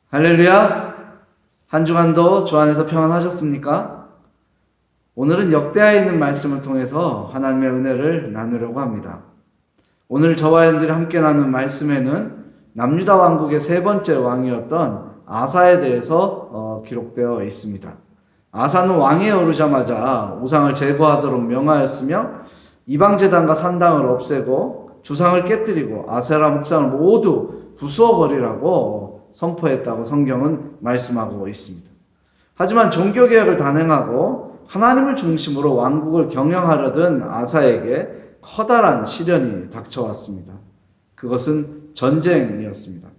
할렐루야! 한 주간도 주 안에서 평안하셨습니까? 오늘은 역대하에 있는 말씀을 통해서 하나님의 은혜를 나누려고 합니다. 오늘 저와 여러분들이 함께 나눈 말씀에는 남유다 왕국의 세 번째 왕이었던 아사에 대해서 기록되어 있습니다. 아사는 왕위에 오르자마자 우상을 제거하도록 명하였으며 이방제단과 산당을 없애고 주상을 깨뜨리고 아세라 목상을 모두 부수어버리라고 선포했다고 성경은 말씀하고 있습니다. 하지만 종교개혁을 단행하고 하나님을 중심으로 왕국을 경영하려던 아사에게 커다란 시련이 닥쳐왔습니다. 그것은 전쟁이었습니다.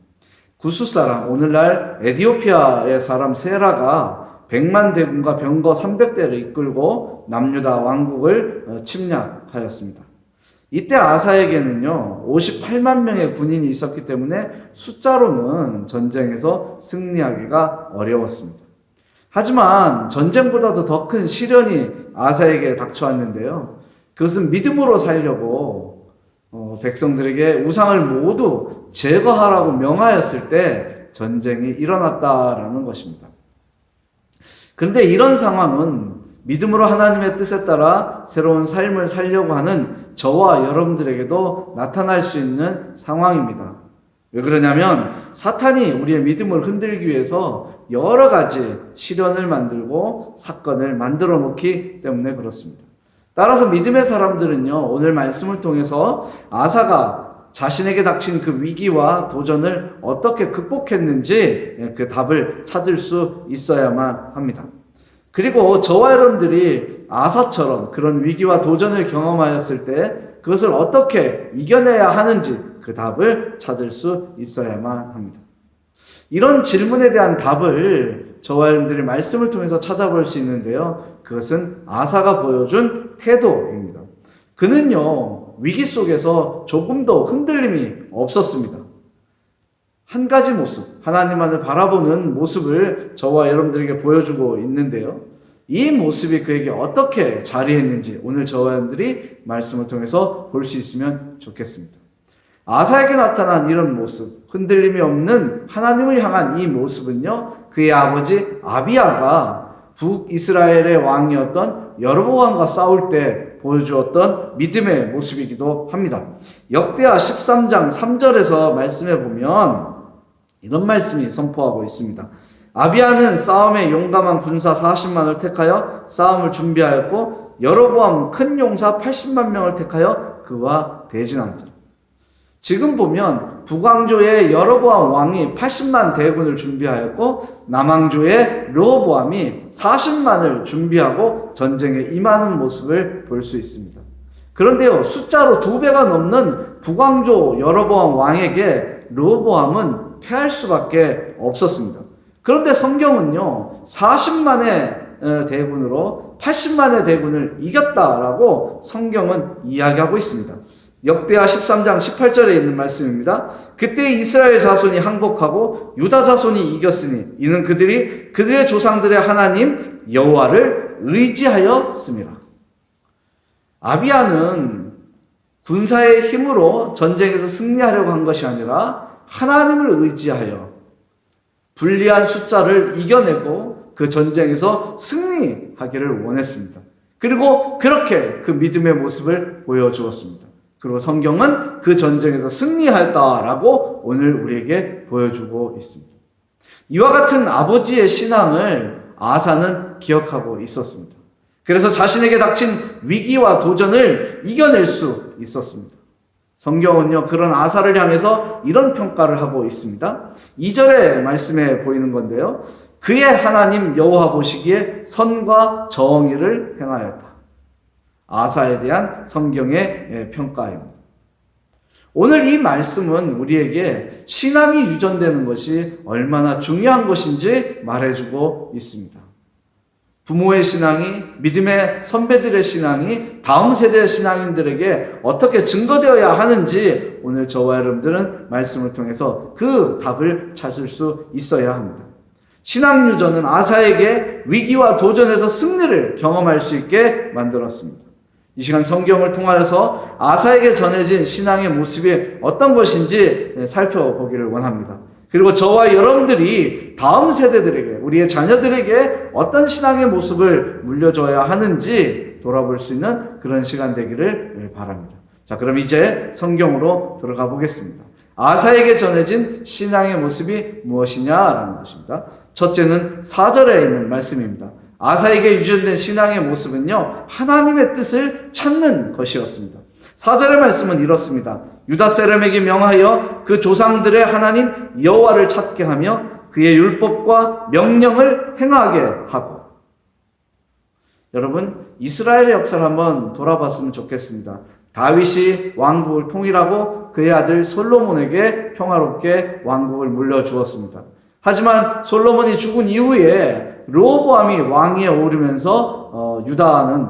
구스 사람, 오늘날 에티오피아의 사람 세라가 100만 대군과 병거 300대를 이끌고 남유다 왕국을 침략하였습니다. 이때 아사에게는요 58만 명의 군인이 있었기 때문에 숫자로는 전쟁에서 승리하기가 어려웠습니다. 하지만 전쟁보다도 더 큰 시련이 아사에게 닥쳐왔는데요, 그것은 믿음으로 살려고 백성들에게 우상을 모두 제거하라고 명하였을 때 전쟁이 일어났다라는 것입니다. 그런데 이런 상황은 믿음으로 하나님의 뜻에 따라 새로운 삶을 살려고 하는 저와 여러분들에게도 나타날 수 있는 상황입니다. 왜 그러냐면 사탄이 우리의 믿음을 흔들기 위해서 여러 가지 시련을 만들고 사건을 만들어 놓기 때문에 그렇습니다. 따라서 믿음의 사람들은요, 오늘 말씀을 통해서 아사가 자신에게 닥친 그 위기와 도전을 어떻게 극복했는지 그 답을 찾을 수 있어야만 합니다. 그리고 저와 여러분들이 아사처럼 그런 위기와 도전을 경험하였을 때 그것을 어떻게 이겨내야 하는지 그 답을 찾을 수 있어야만 합니다. 이런 질문에 대한 답을 저와 여러분들이 말씀을 통해서 찾아볼 수 있는데요, 그것은 아사가 보여준 태도입니다. 그는요 위기 속에서 조금도 흔들림이 없었습니다. 한 가지 모습, 하나님만을 바라보는 모습을 저와 여러분들에게 보여주고 있는데요, 이 모습이 그에게 어떻게 자리했는지 오늘 저와 여러분들이 말씀을 통해서 볼 수 있으면 좋겠습니다. 아사에게 나타난 이런 모습, 흔들림이 없는 하나님을 향한 이 모습은요, 그의 아버지 아비야가 북이스라엘의 왕이었던 여로보암과 싸울 때 보여주었던 믿음의 모습이기도 합니다. 역대하 13장 3절에서 말씀해 보면 이런 말씀이 선포하고 있습니다. 아비야는 싸움에 용감한 군사 40만을 택하여 싸움을 준비하였고 여로보암은 큰 용사 80만 명을 택하여 그와 대진한지라. 지금 보면 북왕조의 여로보암 왕이 80만 대군을 준비하였고 남왕조의 르호보암이 40만을 준비하고 전쟁에 임하는 모습을 볼 수 있습니다. 그런데요, 숫자로 2배가 넘는 북왕조 여로보암 왕에게 르호보암은 패할 수밖에 없었습니다. 그런데 성경은요 40만의 대군으로 80만의 대군을 이겼다라고 성경은 이야기하고 있습니다. 역대하 13장 18절에 있는 말씀입니다. 그때 이스라엘 자손이 항복하고 유다 자손이 이겼으니 이는 그들이 그들의 조상들의 하나님 여호와를 의지하였습니다. 아비야는 군사의 힘으로 전쟁에서 승리하려고 한 것이 아니라 하나님을 의지하여 불리한 숫자를 이겨내고 그 전쟁에서 승리하기를 원했습니다. 그리고 그렇게 그 믿음의 모습을 보여주었습니다. 그리고 성경은 그 전쟁에서 승리하였다라고 오늘 우리에게 보여주고 있습니다. 이와 같은 아버지의 신앙을 아사는 기억하고 있었습니다. 그래서 자신에게 닥친 위기와 도전을 이겨낼 수 있었습니다. 성경은요 그런 아사를 향해서 이런 평가를 하고 있습니다. 2절의 말씀에 보이는 건데요, 그의 하나님 여호와 보시기에 선과 정의를 행하였다. 아사에 대한 성경의 평가입니다. 오늘 이 말씀은 우리에게 신앙이 유전되는 것이 얼마나 중요한 것인지 말해주고 있습니다. 부모의 신앙이, 믿음의 선배들의 신앙이 다음 세대의 신앙인들에게 어떻게 증거되어야 하는지 오늘 저와 여러분들은 말씀을 통해서 그 답을 찾을 수 있어야 합니다. 신앙 유전은 아사에게 위기와 도전에서 승리를 경험할 수 있게 만들었습니다. 이 시간 성경을 통하여서 아사에게 전해진 신앙의 모습이 어떤 것인지 살펴보기를 원합니다. 그리고 저와 여러분들이 다음 세대들에게, 우리의 자녀들에게 어떤 신앙의 모습을 물려줘야 하는지 돌아볼 수 있는 그런 시간 되기를 바랍니다. 자, 그럼 이제 성경으로 들어가 보겠습니다. 아사에게 전해진 신앙의 모습이 무엇이냐라는 것입니다. 첫째는 4절에 있는 말씀입니다. 아사에게 유전된 신앙의 모습은요, 하나님의 뜻을 찾는 것이었습니다. 4절의 말씀은 이렇습니다. 유다 사람에게 명하여 그 조상들의 하나님 여호와를 찾게 하며 그의 율법과 명령을 행하게 하고. 여러분, 이스라엘의 역사를 한번 돌아봤으면 좋겠습니다. 다윗이 왕국을 통일하고 그의 아들 솔로몬에게 평화롭게 왕국을 물려주었습니다. 하지만 솔로몬이 죽은 이후에 르호보암이 왕위에 오르면서 유다는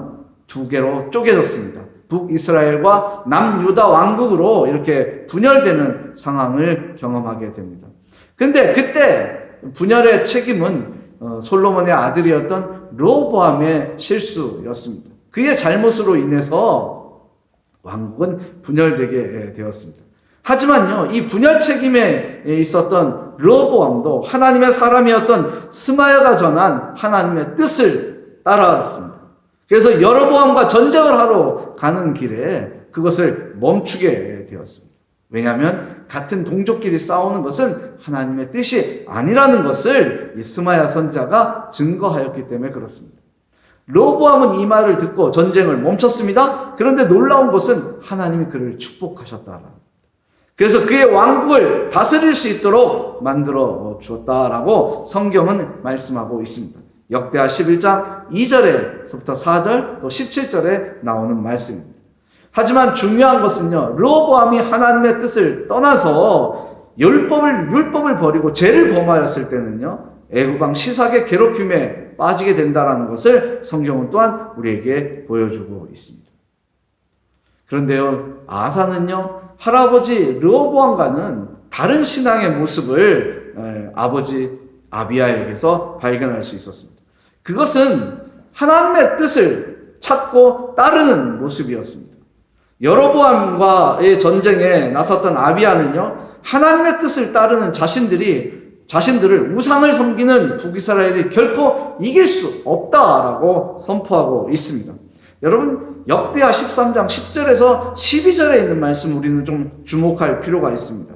두 개로 쪼개졌습니다. 북이스라엘과 남유다 왕국으로 이렇게 분열되는 상황을 경험하게 됩니다. 근데 그때 분열의 책임은 솔로몬의 아들이었던 르호보암의 실수였습니다. 그의 잘못으로 인해서 왕국은 분열되게 되었습니다. 하지만요, 이 분열 책임에 있었던 르호보암도 하나님의 사람이었던 스마야가 전한 하나님의 뜻을 따라왔습니다. 그래서 여로보암과 전쟁을 하러 가는 길에 그것을 멈추게 되었습니다. 왜냐하면 같은 동족끼리 싸우는 것은 하나님의 뜻이 아니라는 것을 이 스마야 선지자가 증거하였기 때문에 그렇습니다. 르호보암은 이 말을 듣고 전쟁을 멈췄습니다. 그런데 놀라운 것은 하나님이 그를 축복하셨다라는 겁니다. 그래서 그의 왕국을 다스릴 수 있도록 만들어 주었다라고 성경은 말씀하고 있습니다. 역대하 11장 2절에서부터 4절 또 17절에 나오는 말씀입니다. 하지만 중요한 것은요, 르호보암이 하나님의 뜻을 떠나서 율법을 버리고 죄를 범하였을 때는요, 애굽왕 시삭의 괴롭힘에 빠지게 된다는 것을 성경은 또한 우리에게 보여주고 있습니다. 그런데요, 아사는요, 할아버지 르호보암과는 다른 신앙의 모습을 아버지 아비야에게서 발견할 수 있었습니다. 그것은 하나님의 뜻을 찾고 따르는 모습이었습니다. 여로보암과의 전쟁에 나섰던 아비야는요, 하나님의 뜻을 따르는 자신들을 우상을 섬기는 북이스라엘이 결코 이길 수 없다라고 선포하고 있습니다. 여러분, 역대하 13장 10절에서 12절에 있는 말씀 우리는 좀 주목할 필요가 있습니다.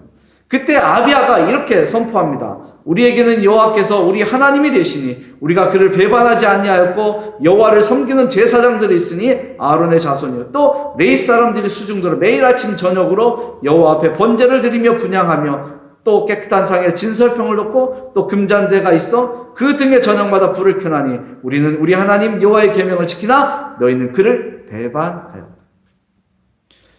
그때 아비야가 이렇게 선포합니다. 우리에게는 여호와께서 우리 하나님이 되시니 우리가 그를 배반하지 아니하였고 여호와를 섬기는 제사장들이 있으니 아론의 자손이요 또 레위 사람들이 수중들어 매일 아침 저녁으로 여호와 앞에 번제를 드리며 분향하며 또 깨끗한 상에 진설병을 놓고 또 금잔대가 있어 그 등에 저녁마다 불을 켜나니 우리는 우리 하나님 여호와의 계명을 지키나 너희는 그를 배반하였다.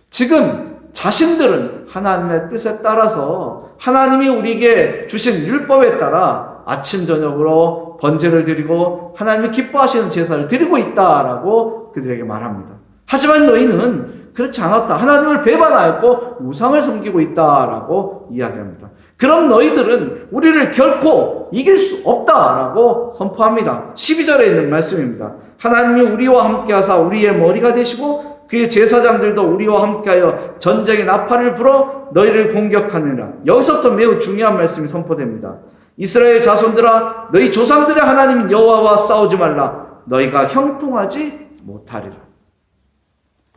지금 자신들은 하나님의 뜻에 따라서 하나님이 우리에게 주신 율법에 따라 아침 저녁으로 번제를 드리고 하나님이 기뻐하시는 제사를 드리고 있다라고 그들에게 말합니다. 하지만 너희는 그렇지 않았다. 하나님을 배반하였고 우상을 섬기고 있다라고 이야기합니다. 그럼 너희들은 우리를 결코 이길 수 없다라고 선포합니다. 12절에 있는 말씀입니다. 하나님이 우리와 함께하사 우리의 머리가 되시고 그의 제사장들도 우리와 함께하여 전쟁의 나팔을 불어 너희를 공격하느니라. 여기서부터 매우 중요한 말씀이 선포됩니다. 이스라엘 자손들아 너희 조상들의 하나님 여호와와 싸우지 말라. 너희가 형통하지 못하리라.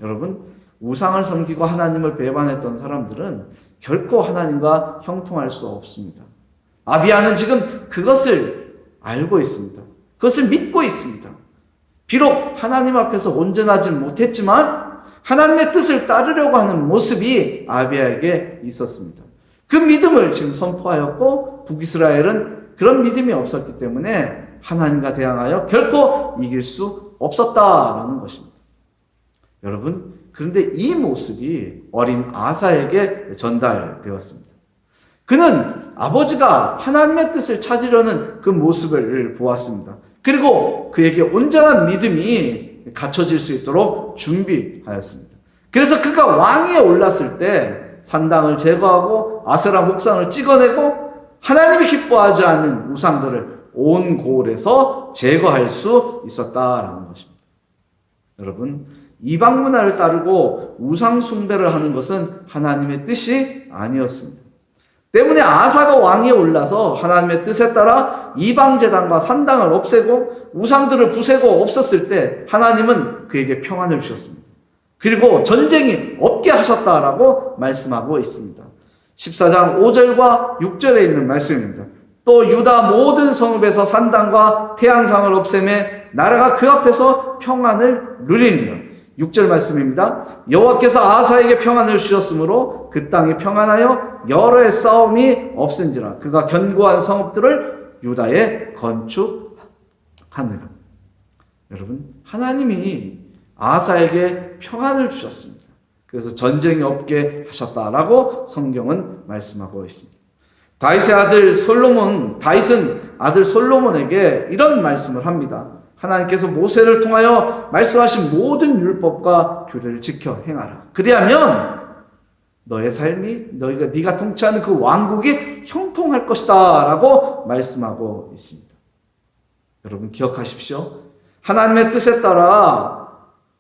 여러분, 우상을 섬기고 하나님을 배반했던 사람들은 결코 하나님과 형통할 수 없습니다. 아비야는 지금 그것을 알고 있습니다. 그것을 믿고 있습니다. 비록 하나님 앞에서 온전하지 못했지만 하나님의 뜻을 따르려고 하는 모습이 아비야에게 있었습니다. 그 믿음을 지금 선포하였고 북이스라엘은 그런 믿음이 없었기 때문에 하나님과 대항하여 결코 이길 수 없었다라는 것입니다. 여러분, 그런데 이 모습이 어린 아사에게 전달되었습니다. 그는 아버지가 하나님의 뜻을 찾으려는 그 모습을 보았습니다. 그리고 그에게 온전한 믿음이 갖춰질 수 있도록 준비하였습니다. 그래서 그가 왕위에 올랐을 때 산당을 제거하고 아세라 목상을 찍어내고 하나님이 기뻐하지 않는 우상들을 온 고을에서 제거할 수 있었다라는 것입니다. 여러분, 이방 문화를 따르고 우상 숭배를 하는 것은 하나님의 뜻이 아니었습니다. 때문에 아사가 왕위에 올라서 하나님의 뜻에 따라 이방제단과 산당을 없애고 우상들을 부수고 없었을 때 하나님은 그에게 평안을 주셨습니다. 그리고 전쟁이 없게 하셨다라고 말씀하고 있습니다. 14장 5절과 6절에 있는 말씀입니다. 또 유다 모든 성읍에서 산당과 태양상을 없애매 나라가 그 앞에서 평안을 누리니라. 6절 말씀입니다. 여호와께서 아사에게 평안을 주셨으므로 그 땅이 평안하여 여러 해 싸움이 없은지라. 그가 견고한 성읍들을 유다에 건축하느라. 여러분, 하나님이 아사에게 평안을 주셨습니다. 그래서 전쟁이 없게 하셨다라고 성경은 말씀하고 있습니다. 다윗은 아들 솔로몬에게 이런 말씀을 합니다. 하나님께서 모세를 통하여 말씀하신 모든 율법과 규례를 지켜 행하라. 그리하면 너의 삶이 네가 통치하는 그 왕국이 형통할 것이다라고 말씀하고 있습니다. 여러분 기억하십시오. 하나님의 뜻에 따라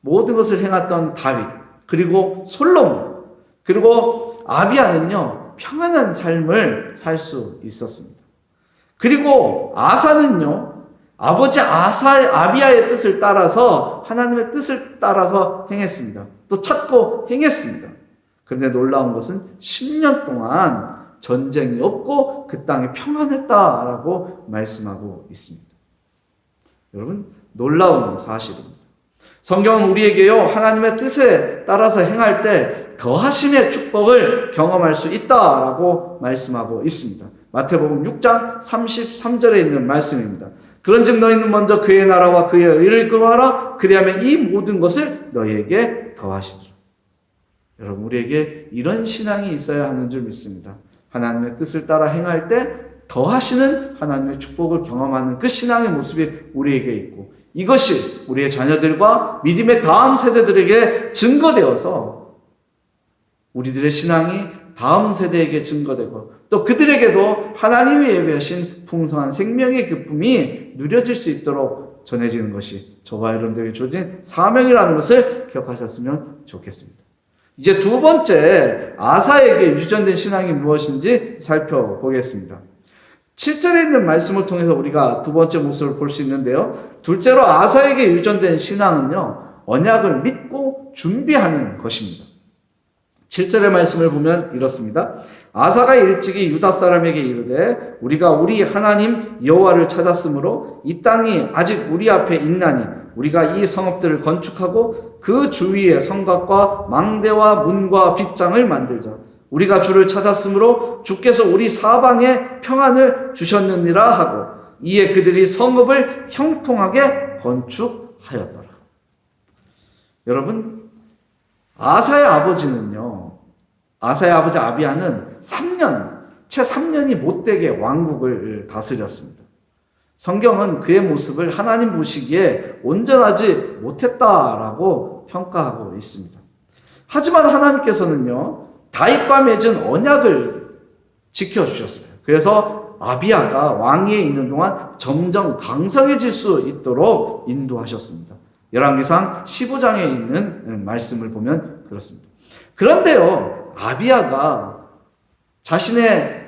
모든 것을 행했던 다윗, 그리고 솔로몬, 그리고 아비야는요 평안한 삶을 살 수 있었습니다. 그리고 아사는요 아버지 아비야의 뜻을 따라서 하나님의 뜻을 따라서 행했습니다. 또 찾고 행했습니다. 그런데 놀라운 것은 10년 동안 전쟁이 없고 그 땅이 평안했다라고 말씀하고 있습니다. 여러분 놀라운 사실입니다. 성경은 우리에게요 하나님의 뜻에 따라서 행할 때 더하심의 축복을 경험할 수 있다라고 말씀하고 있습니다. 마태복음 6장 33절에 있는 말씀입니다. 그런즉 너희는 먼저 그의 나라와 그의 의를 구하라. 그리하면 이 모든 것을 너희에게 더하시리라. 여러분 우리에게 이런 신앙이 있어야 하는 줄 믿습니다. 하나님의 뜻을 따라 행할 때 더하시는 하나님의 축복을 경험하는 그 신앙의 모습이 우리에게 있고, 이것이 우리의 자녀들과 믿음의 다음 세대들에게 증거되어서 우리들의 신앙이 다음 세대에게 증거되고 또 그들에게도 하나님이 예비하신 풍성한 생명의 기쁨이 누려질 수 있도록 전해지는 것이 저와 여러분들에게 주어진 사명이라는 것을 기억하셨으면 좋겠습니다. 이제 두 번째 아사에게 유전된 신앙이 무엇인지 살펴보겠습니다. 7절에 있는 말씀을 통해서 우리가 두 번째 모습을 볼 수 있는데요. 둘째로 아사에게 유전된 신앙은요 언약을 믿고 준비하는 것입니다. 7절의 말씀을 보면 이렇습니다. 아사가 일찍이 유다 사람에게 이르되 우리가 우리 하나님 여호와를 찾았으므로 이 땅이 아직 우리 앞에 있나니 우리가 이 성읍들을 건축하고 그 주위에 성곽과 망대와 문과 빗장을 만들자. 우리가 주를 찾았으므로 주께서 우리 사방에 평안을 주셨느니라 하고 이에 그들이 성읍을 형통하게 건축하였더라. 여러분 아사의 아버지 아비야는 채 3년이 못되게 왕국을 다스렸습니다. 성경은 그의 모습을 하나님 보시기에 온전하지 못했다라고 평가하고 있습니다. 하지만 하나님께서는요 다윗과 맺은 언약을 지켜주셨어요. 그래서 아비야가 왕위에 있는 동안 점점 강성해질 수 있도록 인도하셨습니다. 열왕기상 15장에 있는 말씀을 보면 그렇습니다. 그런데요 아비야가 자신의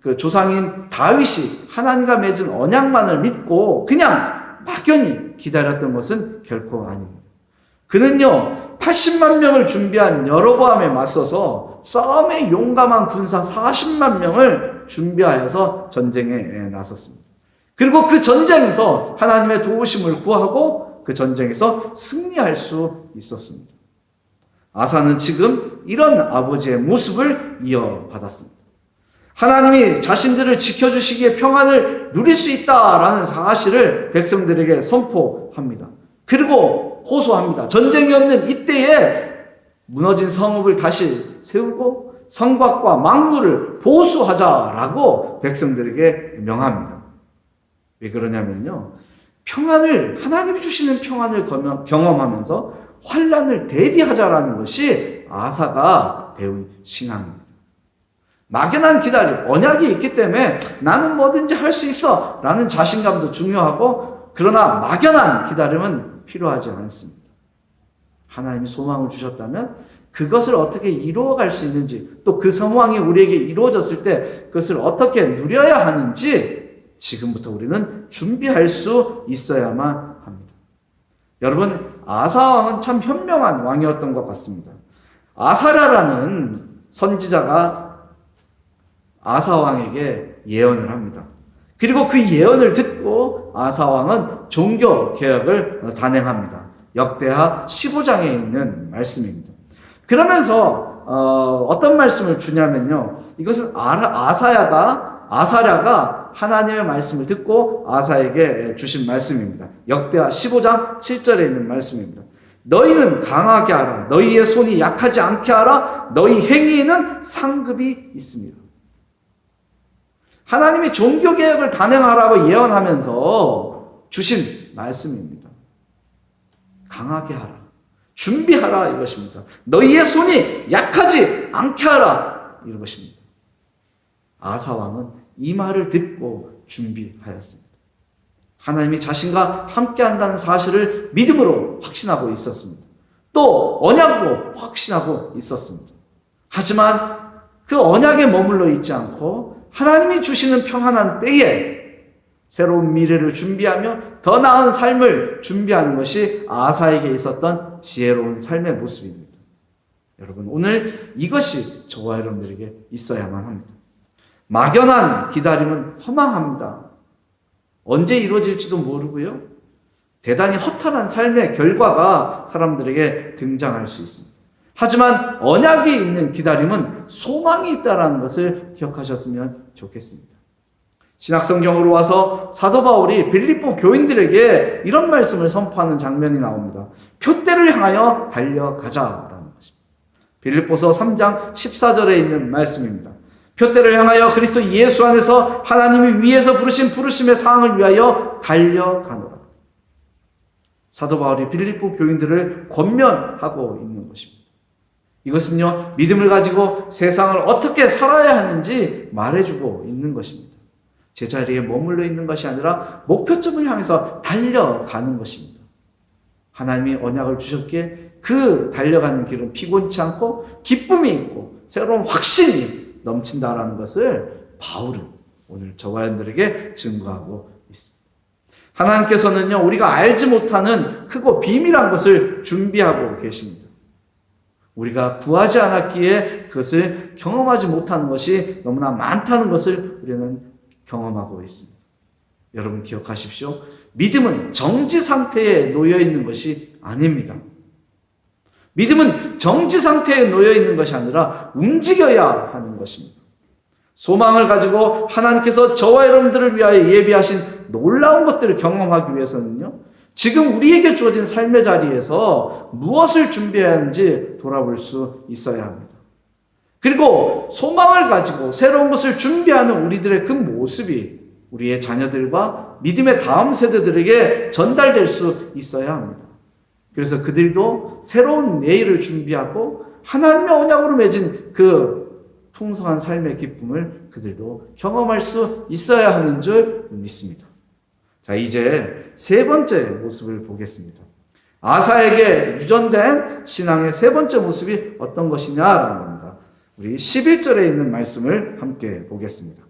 그 조상인 다윗이 하나님과 맺은 언약만을 믿고 그냥 막연히 기다렸던 것은 결코 아닙니다. 그는요 80만 명을 준비한 여로보암에 맞서서 싸움에 용감한 군사 40만 명을 준비하여서 전쟁에 나섰습니다. 그리고 그 전쟁에서 하나님의 도우심을 구하고 그 전쟁에서 승리할 수 있었습니다. 아사는 지금 이런 아버지의 모습을 이어받았습니다. 하나님이 자신들을 지켜주시기에 평안을 누릴 수 있다라는 사실을 백성들에게 선포합니다. 그리고 호소합니다. 전쟁이 없는 이때에 무너진 성읍을 다시 세우고 성곽과 망루를 보수하자라고 백성들에게 명합니다. 왜 그러냐면요 하나님이 주시는 평안을 경험하면서 환난을 대비하자라는 것이 아사가 배운 신앙입니다. 막연한 기다림, 언약이 있기 때문에 나는 뭐든지 할 수 있어 라는 자신감도 중요하고, 그러나 막연한 기다림은 필요하지 않습니다. 하나님이 소망을 주셨다면 그것을 어떻게 이루어갈 수 있는지, 또 그 소망이 우리에게 이루어졌을 때 그것을 어떻게 누려야 하는지 지금부터 우리는 준비할 수 있어야만 합니다. 여러분, 아사 왕은 참 현명한 왕이었던 것 같습니다. 아사랴라는 선지자가 아사 왕에게 예언을 합니다. 그리고 그 예언을 듣고 아사 왕은 종교 개혁을 단행합니다. 역대하 15장에 있는 말씀입니다. 그러면서 어떤 말씀을 주냐면요, 이것은 아사랴가 하나님의 말씀을 듣고 아사에게 주신 말씀입니다. 역대하 15장 7절에 있는 말씀입니다. 너희는 강하게 하라. 너희의 손이 약하지 않게 하라. 너희 행위에는 상급이 있습니다. 하나님이 종교개혁을 단행하라고 예언하면서 주신 말씀입니다. 강하게 하라. 준비하라 이것입니다. 너희의 손이 약하지 않게 하라 이것입니다. 아사 왕은 이 말을 듣고 준비하였습니다. 하나님이 자신과 함께 한다는 사실을 믿음으로 확신하고 있었습니다. 또 언약으로 확신하고 있었습니다. 하지만 그 언약에 머물러 있지 않고 하나님이 주시는 평안한 때에 새로운 미래를 준비하며 더 나은 삶을 준비하는 것이 아사에게 있었던 지혜로운 삶의 모습입니다. 여러분, 오늘 이것이 저와 여러분들에게 있어야만 합니다. 막연한 기다림은 허망합니다. 언제 이루어질지도 모르고요. 대단히 허탈한 삶의 결과가 사람들에게 등장할 수 있습니다. 하지만 언약이 있는 기다림은 소망이 있다는 것을 기억하셨으면 좋겠습니다. 신약성경으로 와서 사도 바울이 빌립보 교인들에게 이런 말씀을 선포하는 장면이 나옵니다. 표대를 향하여 달려가자라는 것입니다. 빌립보서 3장 14절에 있는 말씀입니다. 표대를 향하여 그리스도 예수 안에서 하나님이 위에서 부르신 부르심의 사항을 위하여 달려가노라. 사도 바울이 빌립보 교인들을 권면하고 있는 것입니다. 이것은요, 믿음을 가지고 세상을 어떻게 살아야 하는지 말해주고 있는 것입니다. 제자리에 머물러 있는 것이 아니라 목표점을 향해서 달려가는 것입니다. 하나님이 언약을 주셨기에 그 달려가는 길은 피곤치 않고 기쁨이 있고 새로운 확신이 넘친다라는 것을 바울은 오늘 저와 여러분들에게 증거하고 있습니다. 하나님께서는요, 우리가 알지 못하는 크고 비밀한 것을 준비하고 계십니다. 우리가 구하지 않았기에 그것을 경험하지 못하는 것이 너무나 많다는 것을 우리는 경험하고 있습니다. 여러분 기억하십시오. 믿음은 정지 상태에 놓여 있는 것이 아닙니다. 믿음은 정지 상태에 놓여 있는 것이 아니라 움직여야 하는 것입니다. 소망을 가지고 하나님께서 저와 여러분들을 위하여 예비하신 놀라운 것들을 경험하기 위해서는요, 지금 우리에게 주어진 삶의 자리에서 무엇을 준비해야 하는지 돌아볼 수 있어야 합니다. 그리고 소망을 가지고 새로운 것을 준비하는 우리들의 그 모습이 우리의 자녀들과 믿음의 다음 세대들에게 전달될 수 있어야 합니다. 그래서 그들도 새로운 내일을 준비하고 하나님의 언약으로 맺은 그 풍성한 삶의 기쁨을 그들도 경험할 수 있어야 하는 줄 믿습니다. 자, 이제 세 번째 모습을 보겠습니다. 아사에게 유전된 신앙의 세 번째 모습이 어떤 것이냐라는 겁니다. 우리 11절에 있는 말씀을 함께 보겠습니다.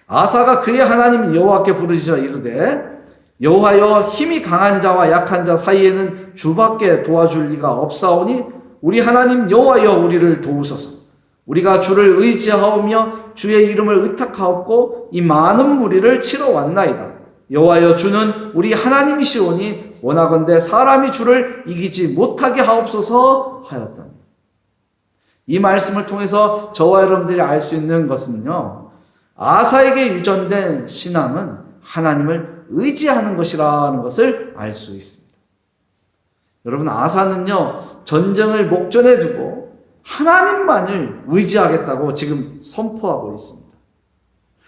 아사가 그의 하나님 여호와께 부르짖어 이르되 여호와여, 힘이 강한 자와 약한 자 사이에는 주밖에 도와줄 리가 없사오니 우리 하나님 여호와여, 우리를 도우소서. 우리가 주를 의지하오며 주의 이름을 의탁하옵고 이 많은 무리를 치러 왔나이다. 여호와여, 주는 우리 하나님이시오니 원하건대 사람이 주를 이기지 못하게 하옵소서 하였다. 이 말씀을 통해서 저와 여러분들이 알 수 있는 것은요, 아사에게 유전된 신앙은 하나님을 의지하는 것이라는 것을 알 수 있습니다. 여러분, 아사는요, 전쟁을 목전에 두고 하나님만을 의지하겠다고 지금 선포하고 있습니다.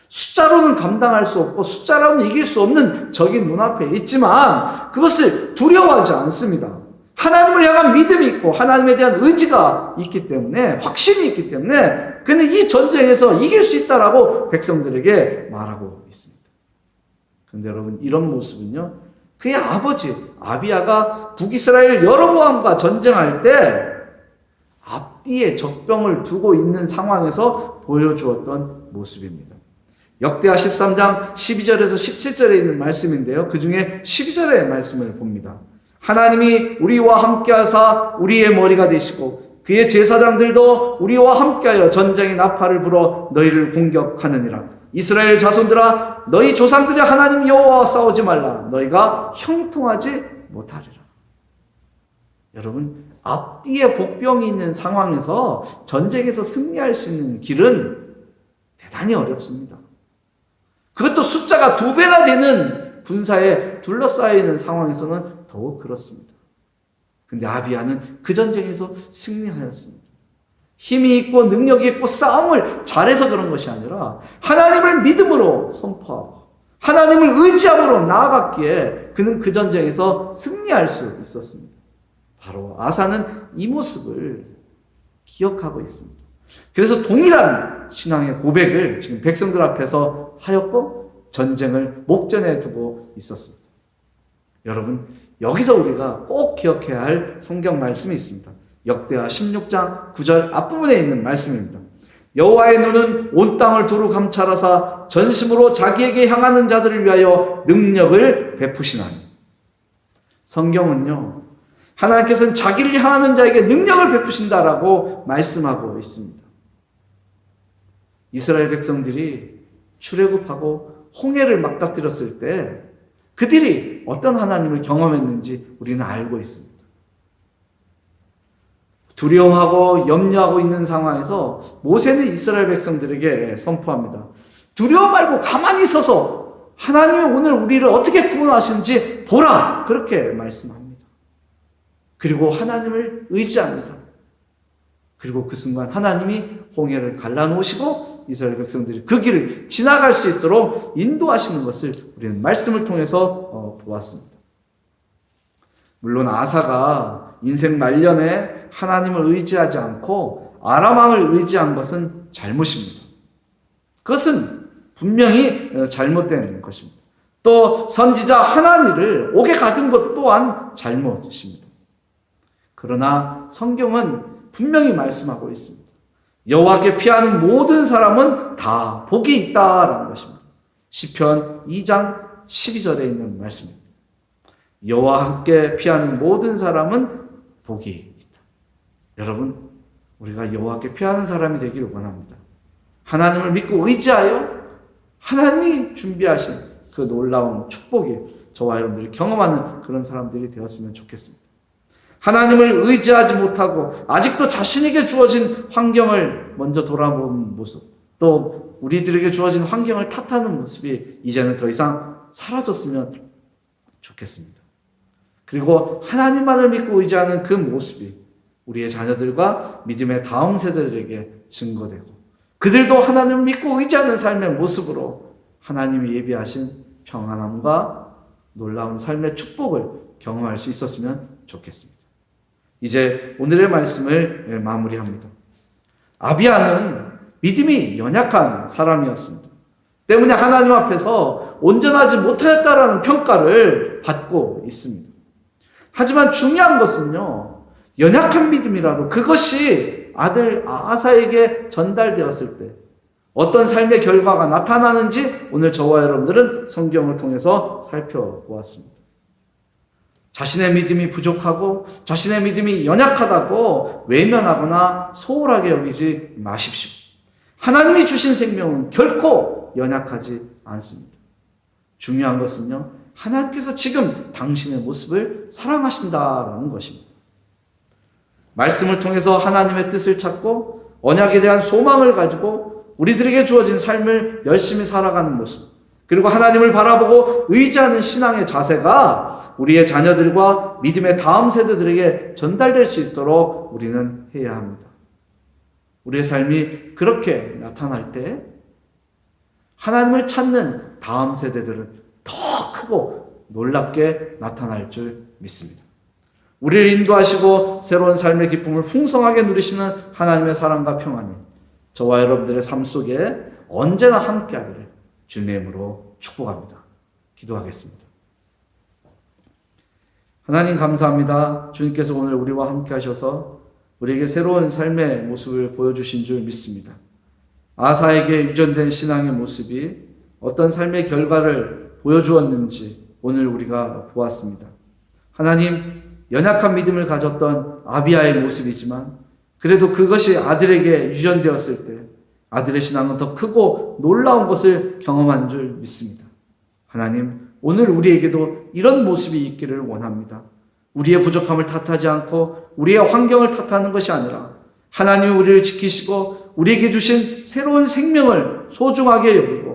숫자로는 감당할 수 없고 숫자로는 이길 수 없는 적이 눈앞에 있지만 그것을 두려워하지 않습니다. 하나님을 향한 믿음이 있고 하나님에 대한 의지가 있기 때문에, 확신이 있기 때문에 그는 이 전쟁에서 이길 수 있다라고 백성들에게 말하고 있습니다. 그런데 여러분, 이런 모습은요, 그의 아버지 아비야가 북이스라엘 여로보암과 전쟁할 때 앞뒤에 적병을 두고 있는 상황에서 보여주었던 모습입니다. 역대하 13장 12절에서 17절에 있는 말씀인데요. 그 중에 12절의 말씀을 봅니다. 하나님이 우리와 함께하사 우리의 머리가 되시고 그의 제사장들도 우리와 함께하여 전쟁의 나팔을 불어 너희를 공격하느니라. 이스라엘 자손들아, 너희 조상들의 하나님 여호와와 싸우지 말라. 너희가 형통하지 못하리라. 여러분, 앞뒤에 복병이 있는 상황에서 전쟁에서 승리할 수 있는 길은 대단히 어렵습니다. 그것도 숫자가 2배나 되는 군사에 둘러싸여 있는 상황에서는 더욱 그렇습니다. 근데 아비야는 그 전쟁에서 승리하였습니다. 힘이 있고 능력이 있고 싸움을 잘해서 그런 것이 아니라 하나님을 믿음으로 선포하고 하나님을 의지함으로 나아갔기에 그는 그 전쟁에서 승리할 수 있었습니다. 바로 아사는 이 모습을 기억하고 있습니다. 그래서 동일한 신앙의 고백을 지금 백성들 앞에서 하였고 전쟁을 목전에 두고 있었습니다. 여러분, 여기서 우리가 꼭 기억해야 할 성경 말씀이 있습니다. 역대하 16장 9절 앞부분에 있는 말씀입니다. 여호와의 눈은 온 땅을 두루 감찰하사 전심으로 자기에게 향하는 자들을 위하여 능력을 베푸시나니. 성경은요, 하나님께서는 자기를 향하는 자에게 능력을 베푸신다라고 말씀하고 있습니다. 이스라엘 백성들이 출애굽하고 홍해를 맞닥뜨렸을 때 그들이 어떤 하나님을 경험했는지 우리는 알고 있습니다. 두려워하고 염려하고 있는 상황에서 모세는 이스라엘 백성들에게 선포합니다. 두려워 말고 가만히 서서 하나님이 오늘 우리를 어떻게 구원하시는지 보라! 그렇게 말씀합니다. 그리고 하나님을 의지합니다. 그리고 그 순간 하나님이 홍해를 갈라놓으시고 이스라엘 백성들이 그 길을 지나갈 수 있도록 인도하시는 것을 우리는 말씀을 통해서 보았습니다. 물론 아사가 인생 말년에 하나님을 의지하지 않고 아람 왕을 의지한 것은 잘못입니다. 그것은 분명히 잘못된 것입니다. 또 선지자 하나니를 옥에 가둔 것 또한 잘못입니다. 그러나 성경은 분명히 말씀하고 있습니다. 여호와께 피하는 모든 사람은 다 복이 있다라는 것입니다. 시편 2장 12절에 있는 말씀입니다. 여호와께 피하는 모든 사람은 복이 있다. 여러분, 우리가 여호와께 피하는 사람이 되기를 원합니다. 하나님을 믿고 의지하여 하나님이 준비하신 그 놀라운 축복이 저와 여러분들이 경험하는 그런 사람들이 되었으면 좋겠습니다. 하나님을 의지하지 못하고 아직도 자신에게 주어진 환경을 먼저 돌아보는 모습, 또 우리들에게 주어진 환경을 탓하는 모습이 이제는 더 이상 사라졌으면 좋겠습니다. 그리고 하나님만을 믿고 의지하는 그 모습이 우리의 자녀들과 믿음의 다음 세대들에게 증거되고 그들도 하나님을 믿고 의지하는 삶의 모습으로 하나님이 예비하신 평안함과 놀라운 삶의 축복을 경험할 수 있었으면 좋겠습니다. 이제 오늘의 말씀을 마무리합니다. 아비야는 믿음이 연약한 사람이었습니다. 때문에 하나님 앞에서 온전하지 못하였다라는 평가를 받고 있습니다. 하지만 중요한 것은요, 연약한 믿음이라도 그것이 아들 아사에게 전달되었을 때 어떤 삶의 결과가 나타나는지 오늘 저와 여러분들은 성경을 통해서 살펴보았습니다. 자신의 믿음이 부족하고 자신의 믿음이 연약하다고 외면하거나 소홀하게 여기지 마십시오. 하나님이 주신 생명은 결코 연약하지 않습니다. 중요한 것은요, 하나님께서 지금 당신의 모습을 사랑하신다라는 것입니다. 말씀을 통해서 하나님의 뜻을 찾고 언약에 대한 소망을 가지고 우리들에게 주어진 삶을 열심히 살아가는 모습, 그리고 하나님을 바라보고 의지하는 신앙의 자세가 우리의 자녀들과 믿음의 다음 세대들에게 전달될 수 있도록 우리는 해야 합니다. 우리의 삶이 그렇게 나타날 때 하나님을 찾는 다음 세대들은 더 크고 놀랍게 나타날 줄 믿습니다. 우리를 인도하시고 새로운 삶의 기쁨을 풍성하게 누리시는 하나님의 사랑과 평안이 저와 여러분들의 삶 속에 언제나 함께하기를 주님의 이름으로 축복합니다. 기도하겠습니다. 하나님 감사합니다. 주님께서 오늘 우리와 함께 하셔서 우리에게 새로운 삶의 모습을 보여주신 줄 믿습니다. 아사에게 유전된 신앙의 모습이 어떤 삶의 결과를 보여주었는지 오늘 우리가 보았습니다. 하나님, 연약한 믿음을 가졌던 아비야의 모습이지만 그래도 그것이 아들에게 유전되었을 때 아들의 신앙은 더 크고 놀라운 것을 경험한 줄 믿습니다. 하나님, 오늘 우리에게도 이런 모습이 있기를 원합니다. 우리의 부족함을 탓하지 않고 우리의 환경을 탓하는 것이 아니라 하나님이 우리를 지키시고 우리에게 주신 새로운 생명을 소중하게 여기고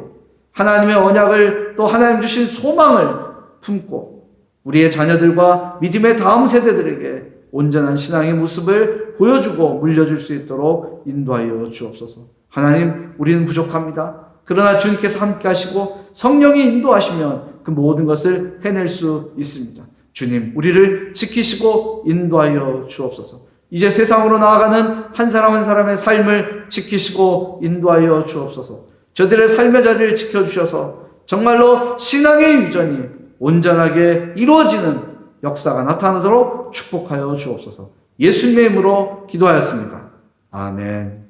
하나님의 언약을 또 하나님 주신 소망을 품고 우리의 자녀들과 믿음의 다음 세대들에게 온전한 신앙의 모습을 보여주고 물려줄 수 있도록 인도하여 주옵소서. 하나님, 우리는 부족합니다. 그러나 주님께서 함께 하시고 성령이 인도하시면 그 모든 것을 해낼 수 있습니다. 주님, 우리를 지키시고 인도하여 주옵소서. 이제 세상으로 나아가는 한 사람 한 사람의 삶을 지키시고 인도하여 주옵소서. 저들의 삶의 자리를 지켜주셔서 정말로 신앙의 유전이 온전하게 이루어지는 역사가 나타나도록 축복하여 주옵소서. 예수님의 이름으로 기도하였습니다. 아멘.